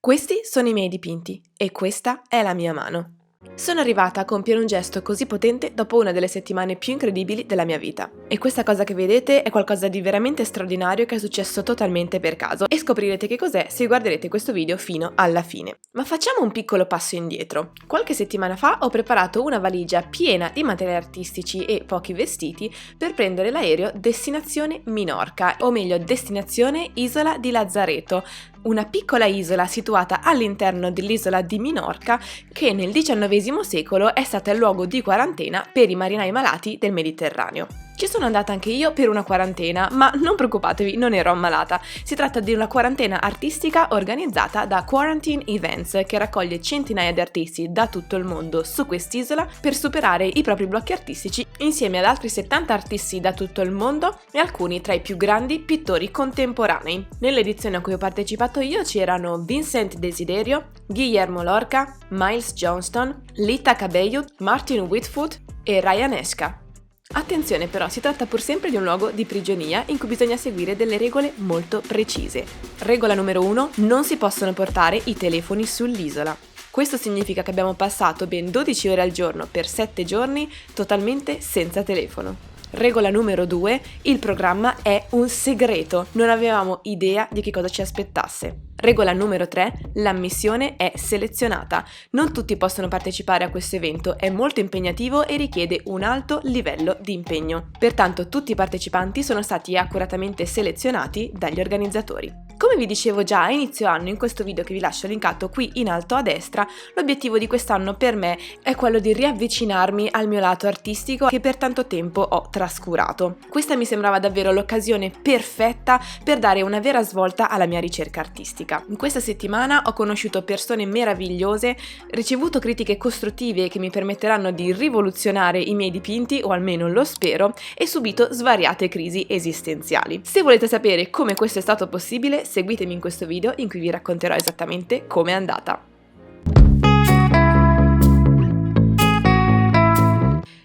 Questi sono i miei dipinti e questa è la mia mano. Sono arrivata a compiere un gesto così potente dopo una delle settimane più incredibili della mia vita. E questa cosa che vedete è qualcosa di veramente straordinario che è successo totalmente per caso e scoprirete che cos'è se guarderete questo video fino alla fine. Ma facciamo un piccolo passo indietro. Qualche settimana fa ho preparato una valigia piena di materiali artistici e pochi vestiti per prendere l'aereo destinazione Minorca, o meglio destinazione Isola di Lazzareto, una piccola isola situata all'interno dell'isola di Minorca che nel XIX secolo è stata il luogo di quarantena per i marinai malati del Mediterraneo. Ci sono andata anche io per una quarantena, ma non preoccupatevi, non ero ammalata. Si tratta di una quarantena artistica organizzata da Quarantine Events, che raccoglie centinaia di artisti da tutto il mondo su quest'isola per superare i propri blocchi artistici insieme ad altri 70 artisti da tutto il mondo e alcuni tra i più grandi pittori contemporanei. Nell'edizione a cui ho partecipato io c'erano Vincent Desiderio, Guillermo Lorca, Miles Johnston, Lita Cabello, Martin Whitfoot e Ryan Esca. Attenzione però, si tratta pur sempre di un luogo di prigionia in cui bisogna seguire delle regole molto precise. Regola numero 1: non si possono portare i telefoni sull'isola. Questo significa che abbiamo passato ben 12 ore al giorno per 7 giorni totalmente senza telefono. Regola numero 2: il programma è un segreto, non avevamo idea di che cosa ci aspettasse. Regola numero 3: l'ammissione è selezionata. Non tutti possono partecipare a questo evento, è molto impegnativo e richiede un alto livello di impegno. Pertanto tutti i partecipanti sono stati accuratamente selezionati dagli organizzatori. Come vi dicevo già a inizio anno in questo video che vi lascio linkato qui in alto a destra, l'obiettivo di quest'anno per me è quello di riavvicinarmi al mio lato artistico che per tanto tempo ho trascurato. Questa mi sembrava davvero l'occasione perfetta per dare una vera svolta alla mia ricerca artistica. In questa settimana ho conosciuto persone meravigliose, ricevuto critiche costruttive che mi permetteranno di rivoluzionare i miei dipinti, o almeno lo spero, e subito svariate crisi esistenziali. Se volete sapere come questo è stato possibile, seguitemi in questo video in cui vi racconterò esattamente com'è andata.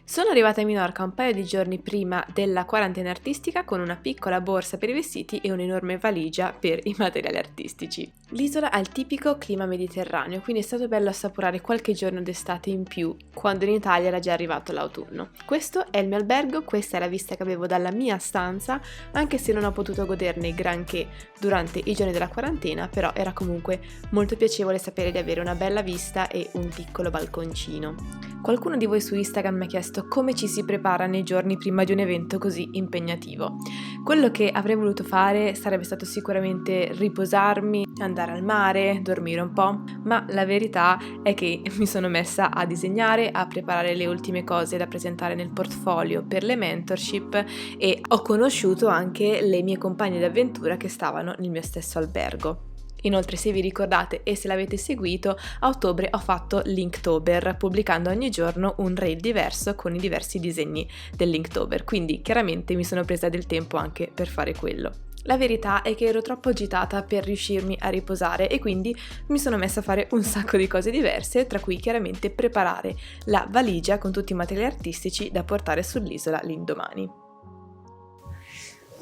Sono arrivata a Minorca un paio di giorni prima della quarantena artistica con una piccola borsa per i vestiti e un'enorme valigia per i materiali artistici. L'isola ha il tipico clima mediterraneo, quindi è stato bello assaporare qualche giorno d'estate in più, quando in Italia era già arrivato l'autunno. Questo è il mio albergo, questa è la vista che avevo dalla mia stanza, anche se non ho potuto goderne granché durante i giorni della quarantena, però era comunque molto piacevole sapere di avere una bella vista e un piccolo balconcino. Qualcuno di voi su Instagram mi ha chiesto come ci si prepara nei giorni prima di un evento così impegnativo. Quello che avrei voluto fare sarebbe stato sicuramente riposarmi, andare al mare, dormire un po', ma la verità è che mi sono messa a disegnare, a preparare le ultime cose da presentare nel portfolio per le mentorship e ho conosciuto anche le mie compagne d'avventura che stavano nel mio stesso albergo. Inoltre, se vi ricordate e se l'avete seguito, a ottobre ho fatto Linktober, pubblicando ogni giorno un reel diverso con i diversi disegni del Linktober, quindi chiaramente mi sono presa del tempo anche per fare quello. La verità è che ero troppo agitata per riuscirmi a riposare e quindi mi sono messa a fare un sacco di cose diverse, tra cui chiaramente preparare la valigia con tutti i materiali artistici da portare sull'isola l'indomani.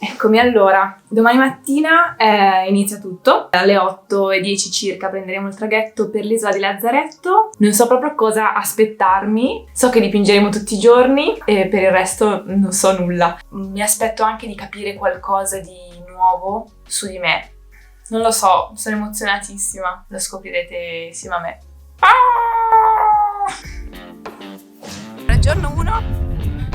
Eccomi, allora, domani mattina inizia tutto, alle 8:10 circa prenderemo il traghetto per l'isola di Lazzaretto. Non so proprio cosa aspettarmi, so che dipingeremo tutti i giorni e per il resto non so nulla. Mi aspetto anche di capire qualcosa di nuovo su di me, non lo so, sono emozionatissima, lo scoprirete insieme a me. Giorno 1.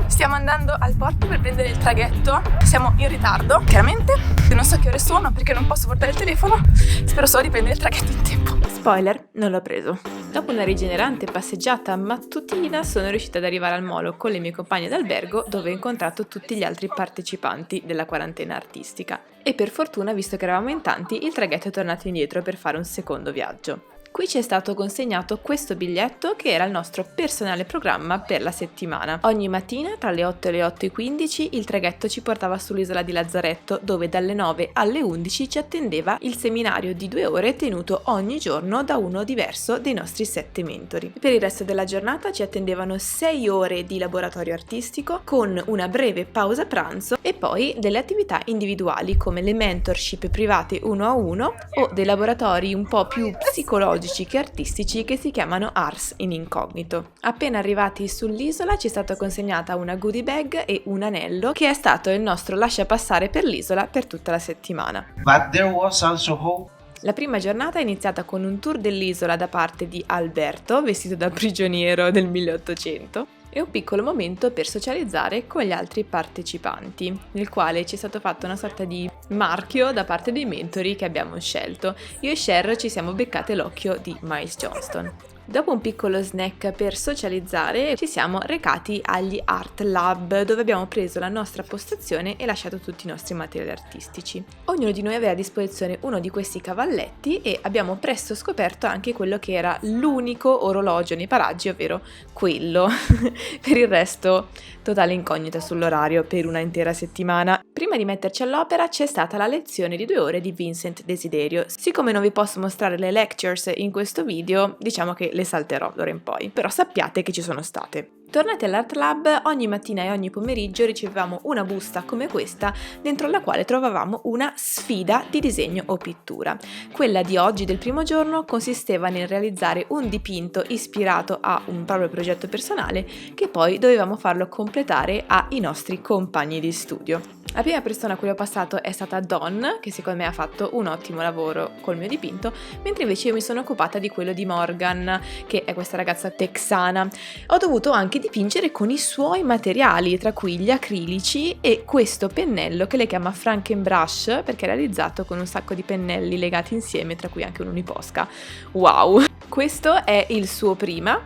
Stiamo andando al porto per prendere il traghetto, siamo in ritardo, chiaramente, non so che ore sono perché non posso portare il telefono, spero solo di prendere il traghetto in tempo. Spoiler, non l'ho preso. Dopo una rigenerante passeggiata mattutina sono riuscita ad arrivare al molo con le mie compagne d'albergo dove ho incontrato tutti gli altri partecipanti della quarantena artistica. E per fortuna, visto che eravamo in tanti, il traghetto è tornato indietro per fare un secondo viaggio. Qui ci è stato consegnato questo biglietto che era il nostro personale programma per la settimana. Ogni mattina tra le 8 e le 8:15 il traghetto ci portava sull'isola di Lazzaretto, dove dalle 9 alle 11 ci attendeva il seminario di 2 ore tenuto ogni giorno da uno diverso dei nostri 7 mentori. Per il resto della giornata ci attendevano 6 ore di laboratorio artistico con una breve pausa pranzo e poi delle attività individuali come le mentorship private 1 a 1 o dei laboratori un po' più psicologici che artistici che si chiamano Ars in Incognito. Appena arrivati sull'isola ci è stata consegnata una goodie bag e un anello che è stato il nostro lasciapassare per l'isola per tutta la settimana. But there was also hope. La prima giornata è iniziata con un tour dell'isola da parte di Alberto, vestito da prigioniero del 1800, e un piccolo momento per socializzare con gli altri partecipanti, nel quale ci è stato fatto una sorta di marchio da parte dei mentori che abbiamo scelto. Io e Cher ci siamo beccate l'occhio di Miles Johnston. Dopo un piccolo snack per socializzare, ci siamo recati agli Art Lab, dove abbiamo preso la nostra postazione e lasciato tutti i nostri materiali artistici. Ognuno di noi aveva a disposizione uno di questi cavalletti e abbiamo presto scoperto anche quello che era l'unico orologio nei paraggi, ovvero quello. Per il resto, totale incognita sull'orario per una intera settimana. Prima di metterci all'opera c'è stata la lezione di 2 ore di Vincent Desiderio. Siccome non vi posso mostrare le lectures in questo video, diciamo che le salterò d'ora in poi, però sappiate che ci sono state. Tornati all'Art Lab, ogni mattina e ogni pomeriggio ricevevamo una busta come questa, dentro la quale trovavamo una sfida di disegno o pittura. Quella di oggi, del primo giorno, consisteva nel realizzare un dipinto ispirato a un proprio progetto personale che poi dovevamo farlo completare ai nostri compagni di studio. La prima persona a cui ho passato è stata Dawn, che secondo me ha fatto un ottimo lavoro col mio dipinto, mentre invece io mi sono occupata di quello di Morgan, che è questa ragazza texana. Ho dovuto anche dipingere con i suoi materiali, tra cui gli acrilici e questo pennello che lei chiama Frankenbrush, perché è realizzato con un sacco di pennelli legati insieme, tra cui anche un'uniposca. Wow! Questo è il suo prima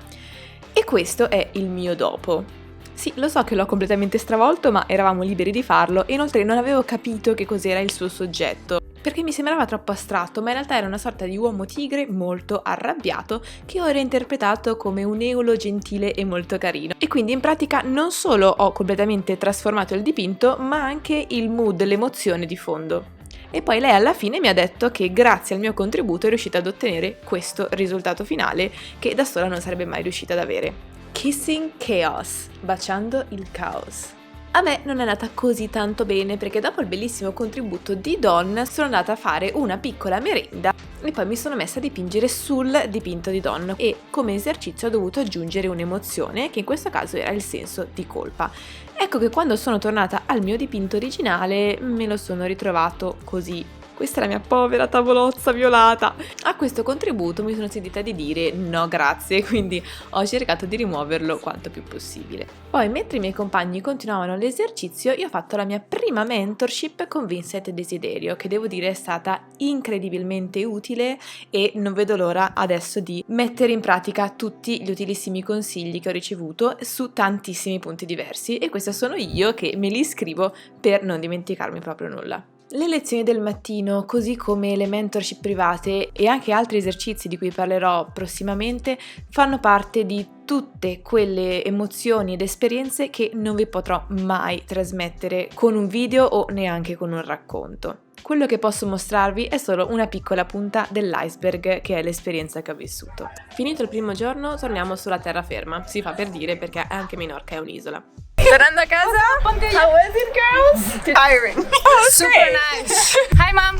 e questo è il mio dopo. Sì, lo so che l'ho completamente stravolto, ma eravamo liberi di farlo e inoltre non avevo capito che cos'era il suo soggetto, perché mi sembrava troppo astratto, ma in realtà era una sorta di uomo tigre molto arrabbiato che ora è interpretato come un eolo gentile e molto carino. E quindi in pratica non solo ho completamente trasformato il dipinto, ma anche il mood, l'emozione di fondo. E poi lei alla fine mi ha detto che grazie al mio contributo è riuscita ad ottenere questo risultato finale che da sola non sarebbe mai riuscita ad avere. Kissing Chaos, baciando il caos. A me non è andata così tanto bene perché dopo il bellissimo contributo di Dawn sono andata a fare una piccola merenda e poi mi sono messa a dipingere sul dipinto di Dawn e come esercizio ho dovuto aggiungere un'emozione che in questo caso era il senso di colpa. Ecco che quando sono tornata al mio dipinto originale me lo sono ritrovato così. Questa è la mia povera tavolozza violata. A questo contributo mi sono sentita di dire no grazie, quindi ho cercato di rimuoverlo quanto più possibile. Poi mentre i miei compagni continuavano l'esercizio io ho fatto la mia prima mentorship con Vincent Desiderio, che devo dire è stata incredibilmente utile e non vedo l'ora adesso di mettere in pratica tutti gli utilissimi consigli che ho ricevuto su tantissimi punti diversi e questa sono io che me li scrivo per non dimenticarmi proprio nulla. Le lezioni del mattino, così come le mentorship private e anche altri esercizi di cui parlerò prossimamente, fanno parte di tutte quelle emozioni ed esperienze che non vi potrò mai trasmettere con un video o neanche con un racconto. Quello che posso mostrarvi è solo una piccola punta dell'iceberg che è l'esperienza che ho vissuto. Finito il primo giorno torniamo sulla terraferma, si fa per dire perché anche Minorca è un'isola. Tornando a casa, how was it girls? Tiring. Oh, Super nice. Hi mom.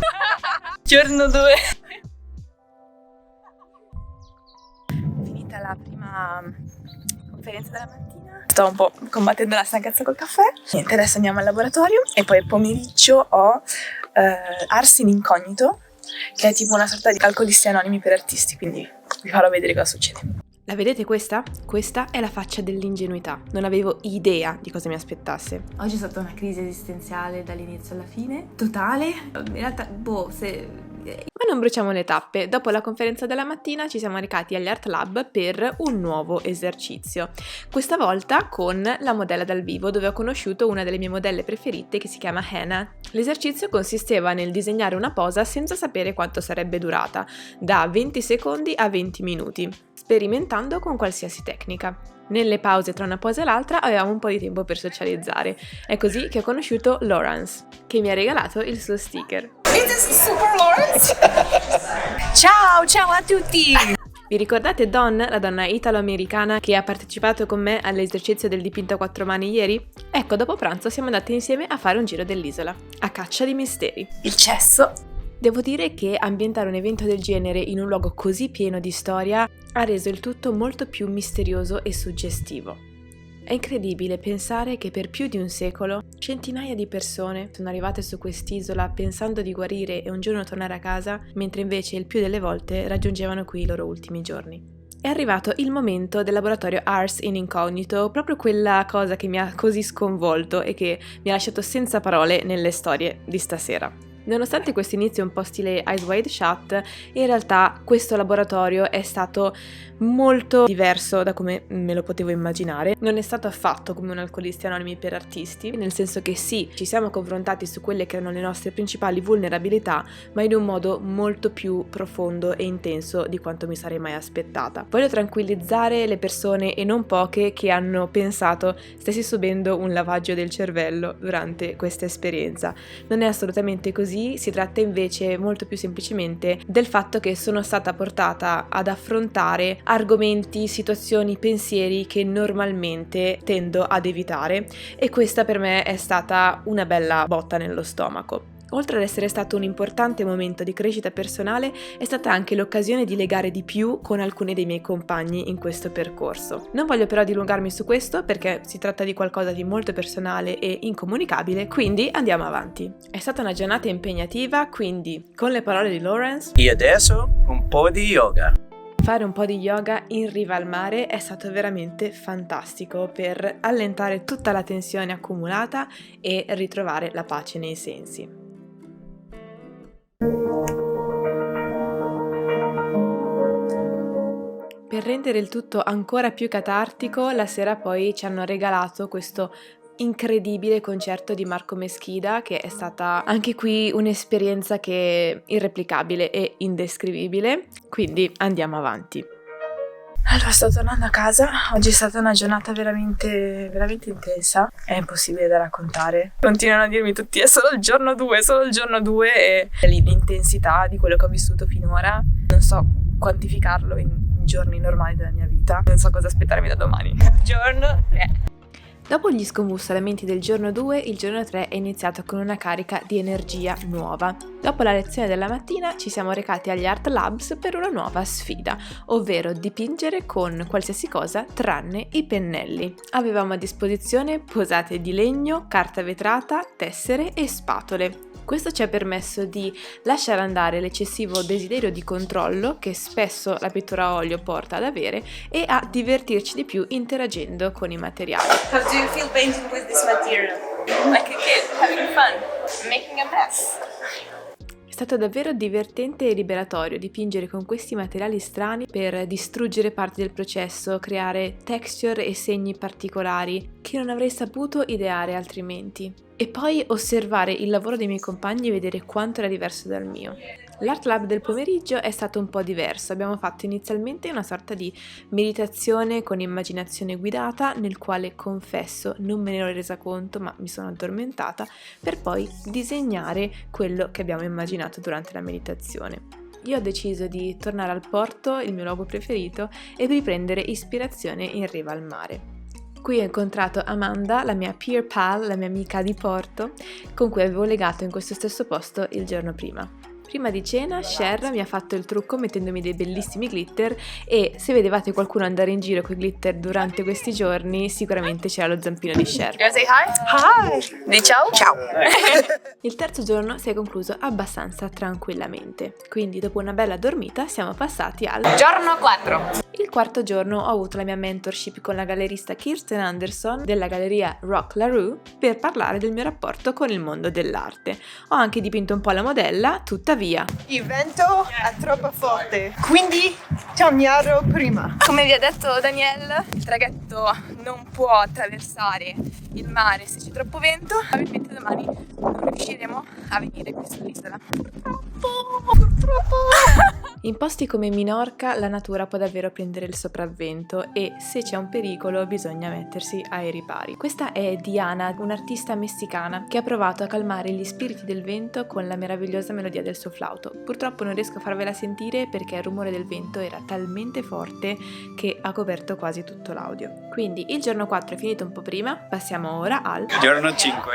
Giorno 2. Finita la prima conferenza della mattina, sto un po' combattendo la stanchezza col caffè. Niente, adesso andiamo al laboratorio e poi pomeriggio ho Ars in Incognito, che è tipo una sorta di alcolisti anonimi per artisti, quindi vi farò vedere cosa succede. La vedete questa? Questa è la faccia dell'ingenuità. Non avevo idea di cosa mi aspettasse. Oggi è stata una crisi esistenziale dall'inizio alla fine, totale. In realtà, se Ma non bruciamo le tappe, dopo la conferenza della mattina ci siamo recati agli Art Lab per un nuovo esercizio, questa volta con la modella dal vivo, dove ho conosciuto una delle mie modelle preferite che si chiama Hannah. L'esercizio consisteva nel disegnare una posa senza sapere quanto sarebbe durata, da 20 secondi a 20 minuti, sperimentando con qualsiasi tecnica. Nelle pause tra una posa e l'altra avevamo un po' di tempo per socializzare. È così che ho conosciuto Lawrence, che mi ha regalato il suo sticker. This is Super Lawrence. Ciao a tutti. Vi ricordate Dawn, la donna italo-americana che ha partecipato con me all'esercizio del dipinto a 4 mani ieri? Ecco, dopo pranzo siamo andati insieme a fare un giro dell'isola, a caccia di misteri. Il cesso. Devo dire che ambientare un evento del genere in un luogo così pieno di storia ha reso il tutto molto più misterioso e suggestivo. È incredibile pensare che per più di un secolo centinaia di persone sono arrivate su quest'isola pensando di guarire e un giorno tornare a casa, mentre invece il più delle volte raggiungevano qui i loro ultimi giorni. È arrivato il momento del laboratorio Ars in Incognito, proprio quella cosa che mi ha così sconvolto e che mi ha lasciato senza parole nelle storie di stasera. Nonostante questo inizio un po' stile Eyes Wide Shut, in realtà questo laboratorio è stato molto diverso da come me lo potevo immaginare. Non è stato affatto come un Alcolisti Anonimi per artisti, nel senso che sì, ci siamo confrontati su quelle che erano le nostre principali vulnerabilità, ma in un modo molto più profondo e intenso di quanto mi sarei mai aspettata. Voglio tranquillizzare le persone, e non poche, che hanno pensato stessi subendo un lavaggio del cervello durante questa esperienza. Non è assolutamente così. Si tratta invece molto più semplicemente del fatto che sono stata portata ad affrontare argomenti, situazioni, pensieri che normalmente tendo ad evitare, e questa per me è stata una bella botta nello stomaco. Oltre ad essere stato un importante momento di crescita personale, è stata anche l'occasione di legare di più con alcuni dei miei compagni in questo percorso. Non voglio però dilungarmi su questo perché si tratta di qualcosa di molto personale e incomunicabile, quindi andiamo avanti. È stata una giornata impegnativa, quindi, con le parole di Lawrence, E adesso un po' di yoga. fare un po' di yoga in riva al mare è stato veramente fantastico per allentare tutta la tensione accumulata e ritrovare la pace nei sensi. Per rendere il tutto ancora più catartico, la sera poi ci hanno regalato questo incredibile concerto di Marco Meschida, che è stata anche qui un'esperienza che è irreplicabile e indescrivibile, quindi andiamo avanti. Allora, sto tornando a casa, oggi è stata una giornata veramente intensa, è impossibile da raccontare. Continuano a dirmi tutti è solo il giorno 2 e l'intensità di quello che ho vissuto finora non so quantificarlo in giorni normali della mia vita, non so cosa aspettarmi da domani. Giorno 3. Dopo gli scombussolamenti del giorno 2, il giorno 3 è iniziato con una carica di energia nuova. Dopo la lezione della mattina ci siamo recati agli Art Labs per una nuova sfida, ovvero dipingere con qualsiasi cosa tranne i pennelli. Avevamo a disposizione posate di legno, carta vetrata, tessere e spatole. Questo ci ha permesso di lasciare andare l'eccessivo desiderio di controllo che spesso la pittura a olio porta ad avere e a divertirci di più interagendo con i materiali. How do you feel painting with this material? Like a kid, having fun, making a mess. È stato davvero divertente e liberatorio dipingere con questi materiali strani per distruggere parti del processo, creare texture e segni particolari che non avrei saputo ideare altrimenti. E poi osservare il lavoro dei miei compagni e vedere quanto era diverso dal mio. L'Art Lab del pomeriggio è stato un po' diverso. Abbiamo fatto inizialmente una sorta di meditazione con immaginazione guidata, nel quale, confesso, non me ne ero resa conto, ma mi sono addormentata, per poi disegnare quello che abbiamo immaginato durante la meditazione. Io ho deciso di tornare al porto, il mio luogo preferito, e di riprendere ispirazione in riva al mare. Qui ho incontrato Amanda, la mia peer pal, la mia amica di Porto, con cui avevo legato in questo stesso posto il giorno prima. Prima di cena, Cher mi ha fatto il trucco mettendomi dei bellissimi glitter, e se vedevate qualcuno andare in giro con i glitter durante questi giorni, sicuramente c'era lo zampino di Cher. You wanna say hi? Hi! Di ciao? Ciao! Il terzo giorno si è concluso abbastanza tranquillamente, quindi dopo una bella dormita siamo passati al Giorno 4. Il quarto giorno ho avuto la mia mentorship con la gallerista Kirsten Anderson della galleria Rock La Rue per parlare del mio rapporto con il mondo dell'arte. Ho anche dipinto un po' la modella, tuttavia. Il vento è troppo forte, quindi torniamo prima. Come vi ha detto Daniel, il traghetto non può attraversare il mare se c'è troppo vento. Probabilmente domani non riusciremo a venire qui sull'isola. Purtroppo. In posti come Minorca la natura può davvero prendere il sopravvento e se c'è un pericolo bisogna mettersi ai ripari. Questa è Diana, un'artista messicana che ha provato a calmare gli spiriti del vento con la meravigliosa melodia del suo flauto. Purtroppo non riesco a farvela sentire perché il rumore del vento era talmente forte che ha coperto quasi tutto l'audio. Quindi il giorno 4 è finito un po' prima, passiamo ora al Giorno 5.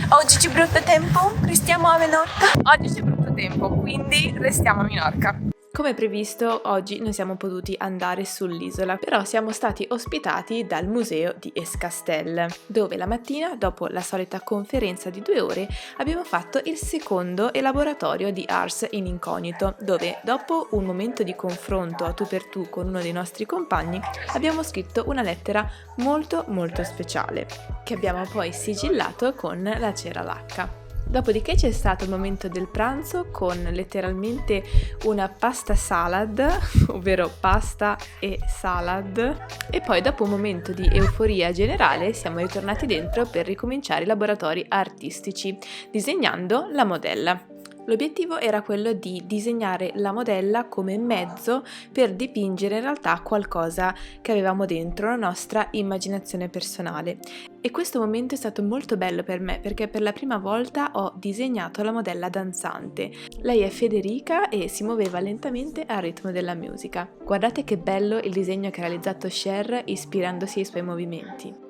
Oggi c'è brutto tempo, restiamo a Menorca. Oggi c'è brutto tempo, quindi restiamo a Minorca. Come previsto, oggi non siamo potuti andare sull'isola, però siamo stati ospitati dal museo di Escastel, dove la mattina, dopo la solita conferenza di 2 ore, abbiamo fatto il secondo elaboratorio di Ars in Incognito, dove, dopo un momento di confronto a tu per tu con uno dei nostri compagni, abbiamo scritto una lettera molto speciale, che abbiamo poi sigillato con la cera lacca. Dopodiché c'è stato il momento del pranzo con letteralmente una pasta salad, ovvero pasta e salad, e poi dopo un momento di euforia generale siamo ritornati dentro per ricominciare i laboratori artistici, disegnando la modella. L'obiettivo era quello di disegnare la modella come mezzo per dipingere in realtà qualcosa che avevamo dentro, la nostra immaginazione personale. E questo momento è stato molto bello per me perché per la prima volta ho disegnato la modella danzante. Lei è Federica e si muoveva lentamente al ritmo della musica. Guardate che bello il disegno che ha realizzato Cher ispirandosi ai suoi movimenti.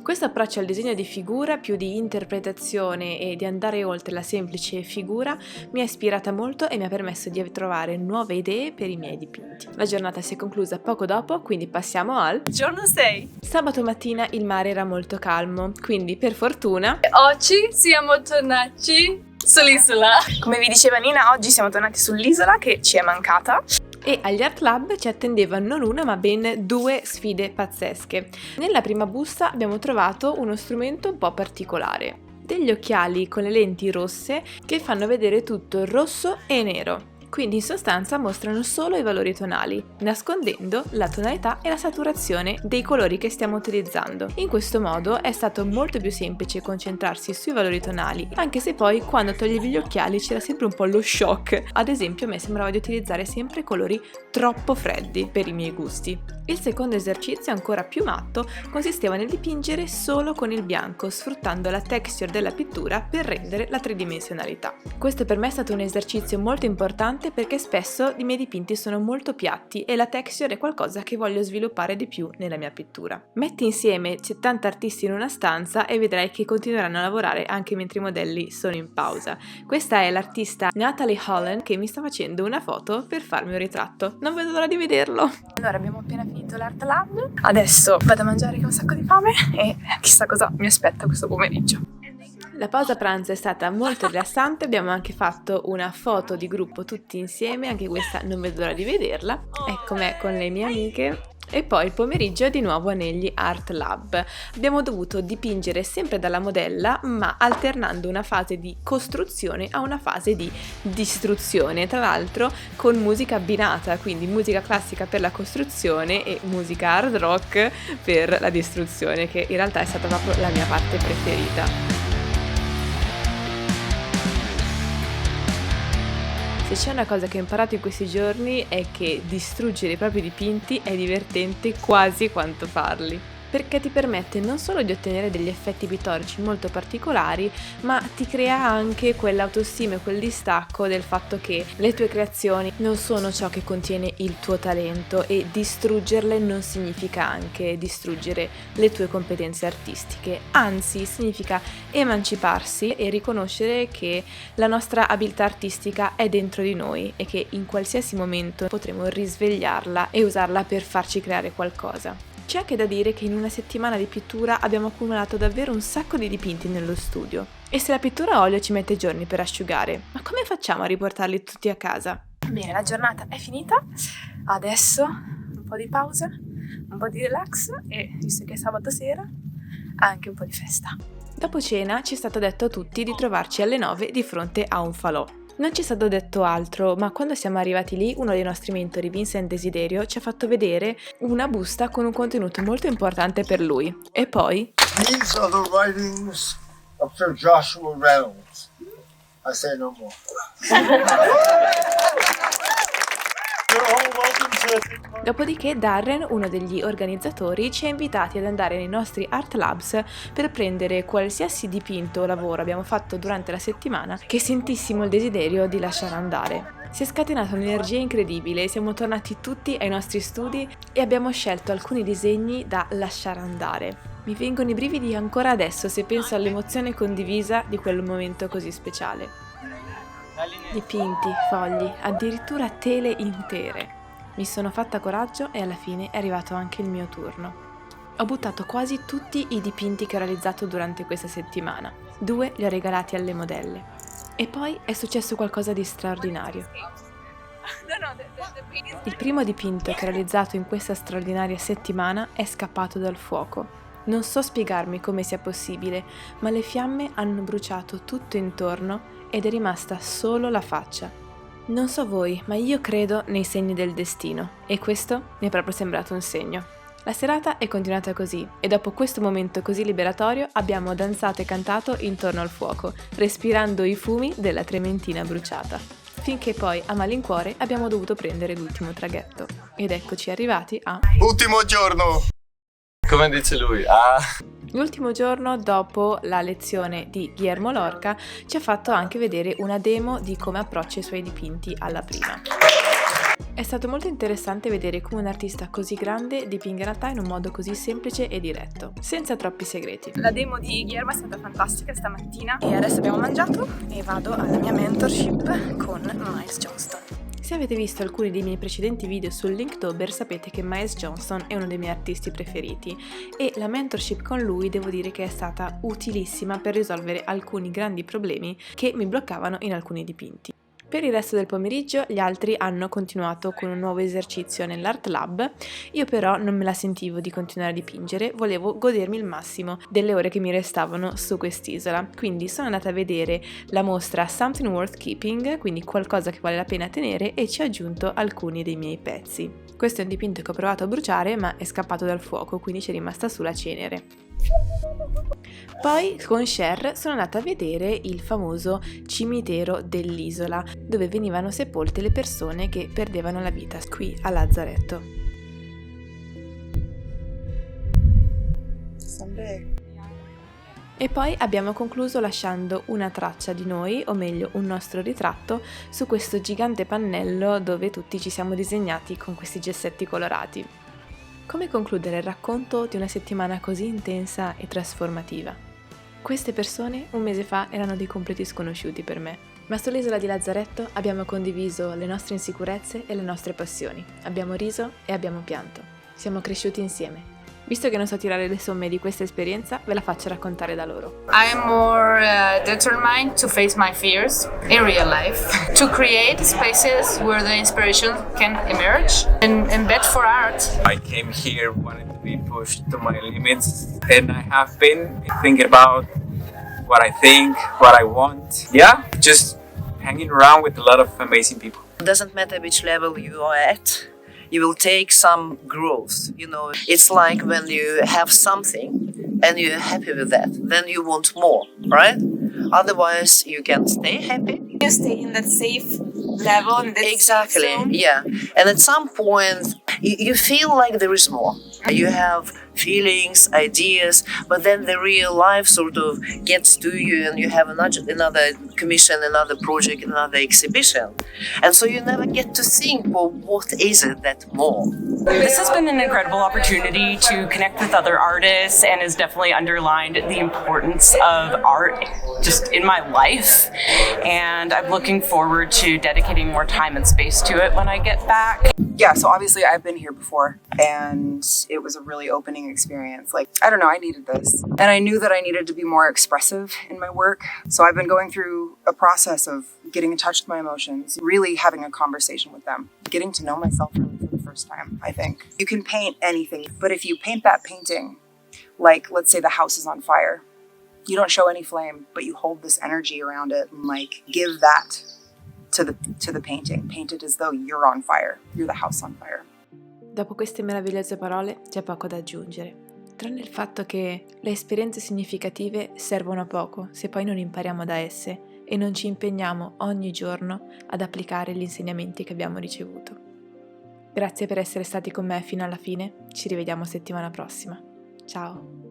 Questo approccio al disegno di figura, più di interpretazione e di andare oltre la semplice figura, mi ha ispirata molto e mi ha permesso di trovare nuove idee per i miei dipinti. La giornata si è conclusa poco dopo, quindi passiamo al Giorno 6. sabato mattina. Il mare era molto calmo, quindi per fortuna Oggi siamo tornati sull'isola. Come vi diceva Nina, oggi siamo tornati sull'isola che ci è mancata. e agli Art Lab ci attendeva non una ma ben 2 sfide pazzesche. Nella prima busta abbiamo trovato uno strumento un po' particolare, degli occhiali con le lenti rosse che fanno vedere tutto rosso e nero. Quindi in sostanza mostrano solo i valori tonali, nascondendo la tonalità e la saturazione dei colori che stiamo utilizzando. In questo modo è stato molto più semplice concentrarsi sui valori tonali, anche se poi quando toglievi gli occhiali c'era sempre un po' lo shock. Ad esempio a me sembrava di utilizzare sempre colori troppo freddi per i miei gusti. Il secondo esercizio, ancora più matto, consisteva nel dipingere solo con il bianco, sfruttando la texture della pittura per rendere la tridimensionalità. Questo per me è stato un esercizio molto importante perché spesso i miei dipinti sono molto piatti e la texture è qualcosa che voglio sviluppare di più nella mia pittura. Metti insieme 70 artisti in una stanza e vedrai che continueranno a lavorare anche mentre i modelli sono in pausa. Questa è l'artista Natalie Holland che mi sta facendo una foto per farmi un ritratto. Non vedo l'ora di vederlo! Allora abbiamo appena finito l'Art Lab, adesso vado a mangiare che ho un sacco di fame e chissà cosa mi aspetta questo pomeriggio. La pausa pranzo è stata molto rilassante, abbiamo anche fatto una foto di gruppo tutti insieme, anche questa non vedo l'ora di vederla, ecco me con le mie amiche. E poi il pomeriggio di nuovo negli Art Lab. Abbiamo dovuto dipingere sempre dalla modella, ma alternando una fase di costruzione a una fase di distruzione, tra l'altro con musica abbinata, quindi musica classica per la costruzione e musica hard rock per la distruzione, che in realtà è stata proprio la mia parte preferita. Se c'è una cosa che ho imparato in questi giorni è che distruggere i propri dipinti è divertente quasi quanto farli, perché ti permette non solo di ottenere degli effetti pittorici molto particolari, ma ti crea anche quell'autostima e quel distacco del fatto che le tue creazioni non sono ciò che contiene il tuo talento e distruggerle non significa anche distruggere le tue competenze artistiche, anzi significa emanciparsi e riconoscere che la nostra abilità artistica è dentro di noi e che in qualsiasi momento potremo risvegliarla e usarla per farci creare qualcosa. C'è anche da dire che in una settimana di pittura abbiamo accumulato davvero un sacco di dipinti nello studio. E se la pittura a olio ci mette giorni per asciugare, ma come facciamo a riportarli tutti a casa? Bene, la giornata è finita, adesso po' di pausa, un po' di relax e, visto che è sabato sera, anche un po' di festa. Dopo cena ci è stato detto a tutti di trovarci alle 9 di fronte a un falò. Non ci è stato detto altro, ma quando siamo arrivati lì, uno dei nostri mentori, Vincent Desiderio, ci ha fatto vedere una busta con un contenuto molto importante per lui. E poi... These are the writings of Sir Joshua Reynolds. I say no more. Dopodiché Darren, uno degli organizzatori, ci ha invitati ad andare nei nostri Art Labs per prendere qualsiasi dipinto o lavoro abbiamo fatto durante la settimana che sentissimo il desiderio di lasciare andare. Si è scatenata un'energia incredibile, siamo tornati tutti ai nostri studi e abbiamo scelto alcuni disegni da lasciare andare. Mi vengono i brividi ancora adesso se penso all'emozione condivisa di quel momento così speciale. Dipinti, fogli, addirittura tele intere. Mi sono fatta coraggio e alla fine è arrivato anche il mio turno. Ho buttato quasi tutti i dipinti che ho realizzato durante questa settimana. 2 li ho regalati alle modelle. E poi è successo qualcosa di straordinario. Il primo dipinto che ho realizzato in questa straordinaria settimana è scappato dal fuoco. Non so spiegarmi come sia possibile, ma le fiamme hanno bruciato tutto intorno ed è rimasta solo la faccia. Non so voi, ma io credo nei segni del destino e questo mi è proprio sembrato un segno. La serata è continuata così e dopo questo momento così liberatorio abbiamo danzato e cantato intorno al fuoco, respirando i fumi della trementina bruciata. Finché poi a malincuore abbiamo dovuto prendere l'ultimo traghetto. Ed eccoci arrivati a... Ultimo giorno! Come dice lui? L'ultimo giorno dopo la lezione di Guillermo Lorca ci ha fatto anche vedere una demo di come approccia i suoi dipinti alla prima. È stato molto interessante vedere come un artista così grande dipinga in realtà in un modo così semplice e diretto, senza troppi segreti. La demo di Guillermo è stata fantastica stamattina e adesso abbiamo mangiato e vado alla mia mentorship con Miles Johnston. Se avete visto alcuni dei miei precedenti video sul Linktober sapete che Miles Johnston è uno dei miei artisti preferiti e la mentorship con lui devo dire che è stata utilissima per risolvere alcuni grandi problemi che mi bloccavano in alcuni dipinti. Per il resto del pomeriggio gli altri hanno continuato con un nuovo esercizio nell'Art Lab, io però non me la sentivo di continuare a dipingere, volevo godermi il massimo delle ore che mi restavano su quest'isola, quindi sono andata a vedere la mostra Something Worth Keeping, quindi qualcosa che vale la pena tenere, e ci ho aggiunto alcuni dei miei pezzi. Questo è un dipinto che ho provato a bruciare ma è scappato dal fuoco, quindi c'è rimasta sulla cenere. Poi con Cher sono andata a vedere il famoso cimitero dell'isola, dove venivano sepolte le persone che perdevano la vita qui a Lazzaretto. E poi abbiamo concluso lasciando una traccia di noi, o meglio un nostro ritratto, su questo gigante pannello dove tutti ci siamo disegnati con questi gessetti colorati. Come concludere il racconto di una settimana così intensa e trasformativa? Queste persone un mese fa erano dei completi sconosciuti per me, ma sull'isola di Lazzaretto abbiamo condiviso le nostre insicurezze e le nostre passioni, abbiamo riso e abbiamo pianto, siamo cresciuti insieme. Visto che non so tirare le somme di questa esperienza, ve la faccio raccontare da loro. I am more determined to face my fears in real life, to create spaces where the inspiration can emerge and embed for art. I came here wanting to be pushed to my limits, and I have been thinking about what I think, what I want. Yeah, just hanging around with a lot of amazing people. It doesn't matter which level you are at, you will take some growth. You know, it's like when you have something and you're happy with that, then you want more, right? Otherwise, you can stay happy. You stay in that safe level, in that Exactly, safe zone. yeah. And at some point, you feel like there is more. You have feelings, ideas, but then the real life sort of gets to you and you have another commission, another project, another exhibition. And so you never get to think, well, what is it that more? This has been an incredible opportunity to connect with other artists and has definitely underlined the importance of art just in my life. And I'm looking forward to dedicating more time and space to it when I get back. Yeah, so obviously I've been here before and it was a really opening experience. Like, I don't know, I needed this. And I knew that I needed to be more expressive in my work. So I've been going through a process of getting in touch with my emotions, really having a conversation with them, getting to know myself really for the first first time, I think. You can paint anything, but if you paint that painting, like let's say the house is on fire, you don't show any flame, but you hold this energy around it and like give that to the painting. Paint it as though you're on fire. You're the house on fire. Dopo queste meravigliose parole c'è poco da aggiungere, tranne il fatto che le esperienze significative servono a poco se poi non impariamo da esse e non ci impegniamo ogni giorno ad applicare gli insegnamenti che abbiamo ricevuto. Grazie per essere stati con me fino alla fine, ci rivediamo settimana prossima. Ciao!